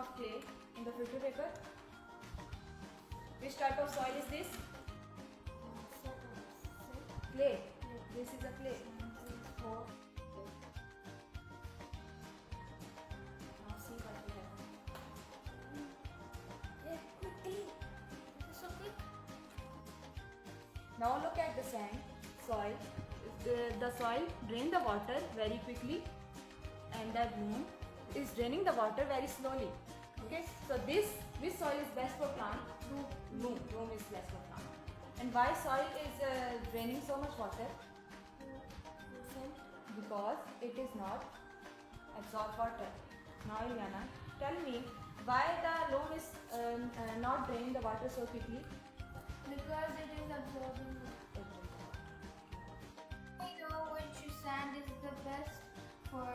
of clay in the filter paper. Which type of soil is this? Clay. This is a clay. Now see what we have. Yeah, quickly. So quick. Now look at the sand, soil. The soil drain the water very quickly, and the loam is draining the water very slowly. Okay, so which soil is best for plant? Loam. Loam is best for plant. And why soil is draining so much water? Because it is not absorb water. Now Ilyana, tell me why the loam is not draining the water so quickly? Because it is absorbing. I know which sand is the best for